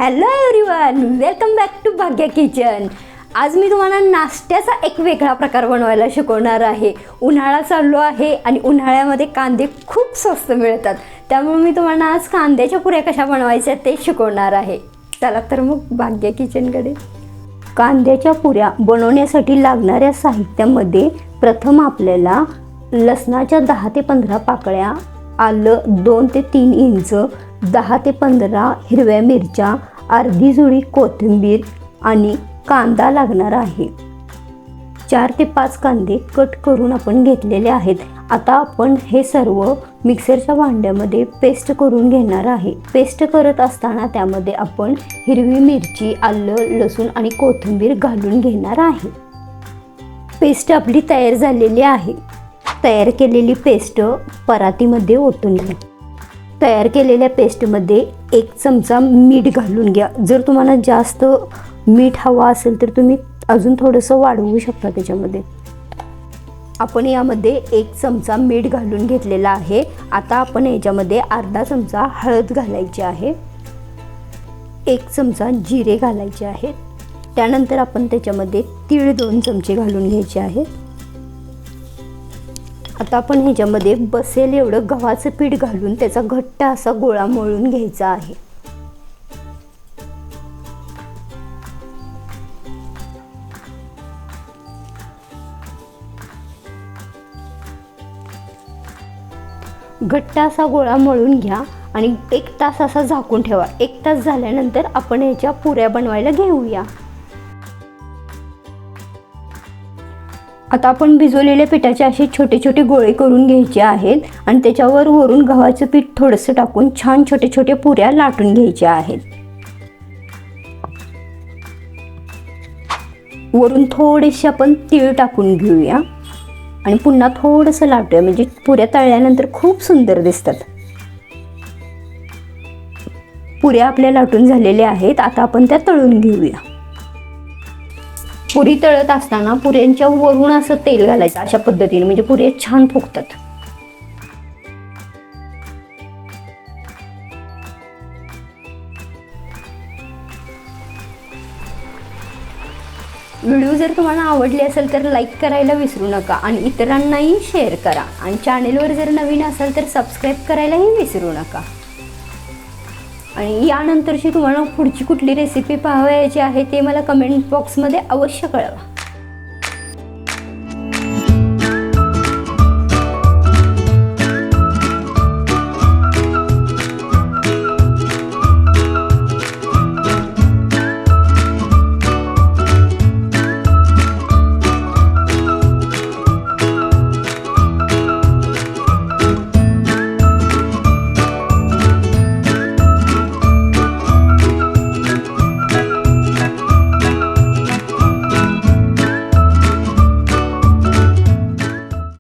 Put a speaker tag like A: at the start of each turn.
A: Hello everyone, welcome back to Bhagya kitchen. आज मी तुम्हाला नाश्त्याचा एक वेगळा प्रकार बनवायला शिकवणार आहे। उन्हाळा चालू आहे आणि उन्हाळ्यामध्ये कांदे खूप स्वस्त मिळतात, त्यामुळे मी तुम्हाला आज कांद्याच्या पुऱ्या कशा बनवायच्या ते शिकवणार आहे। चला तर मग भाग्या किचनकडे। कांद्याच्या पुऱ्या बनवण्यासाठी लागणाऱ्या साहित्यामध्ये प्रथम आपल्याला लसणाच्या 10 ते 15 पाकळ्या, आलं 2 ते 3 इंच, 10 ते 15 हिरव्या मिरच्या, अर्धी जुडी कोथिंबीर आणि कांदा लागणार आहे। 4 ते 5 कांदे कट करून आपण घेतलेले आहेत। आता आपण हे सर्व मिक्सरच्या भांड्यामध्ये पेस्ट करून घेणार आहे। पेस्ट करत असताना त्यामध्ये आपण हिरवी मिरची, आलं, लसूण आणि कोथिंबीर घालून घेणार आहे। पेस्ट आपली तयार झालेली आहे। तयार केलेली पेस्ट परातीमध्ये ओतून घ्या। तयार केलेल्या पेस्टमध्ये 1 चमचा मीठ घालून घ्या। जर तुम्हाला जास्त मीठ हवा असेल तर तुम्ही अजून थोडंसं वाढवू शकता त्याच्यामध्ये। आपण यामध्ये 1 चमचा मीठ घालून घेतलेला आहे। आता आपण याच्यामध्ये अर्धा चमचा हळद घालायची आहे, 1 चमचा जिरे घालायचे आहेत। त्यानंतर आपण त्याच्यामध्ये तीळ 2 चमचे घालून घ्यायचे आहेत। आता आपण ह्याच्यामध्ये बसेल एवढं गव्हाचं पीठ घालून त्याचा घट्ट असा गोळा मळून घ्यायचा आहे। घट्ट असा गोळा मळून घ्या आणि 1 तास असा झाकून ठेवा। 1 तास झाल्यानंतर आपण ह्याच्या पुऱ्या बनवायला घेऊया। आता आपण भिजवलेल्या पिठाचे असे छोटे छोटे गोळे करून घ्यायचे आहेत आणि त्याच्यावर वरून गव्हाचं पीठ थोडंसं टाकून छान छोटे छोटे पुऱ्या लाटून घ्यायच्या आहेत। वरून थोडेसे आपण तीळ टाकून घेऊया आणि पुन्हा थोडंसं लाटूया, म्हणजे पुऱ्या तळल्यानंतर खूप सुंदर दिसतात। पुऱ्या आपल्या लाटून झालेल्या आहेत। आता आपण त्या तळून घेऊया। पुरी तळत असताना पुऱ्यांच्या वरून असं तेल घालायचं अशा पद्धतीने, म्हणजे पुऱ्या छान फुगतात। व्हिडिओ जर तुम्हाला आवडली असेल तर लाईक करायला विसरू नका आणि इतरांनाही शेअर करा आणि चॅनेलवर जर नवीन असाल तर सबस्क्राईब करायलाही विसरू नका। आणि यानंतरची तुम्हाला पुढची कुठली रेसिपी पाहावयाची आहे ते मला कमेंट बॉक्समध्ये अवश्य कळवा।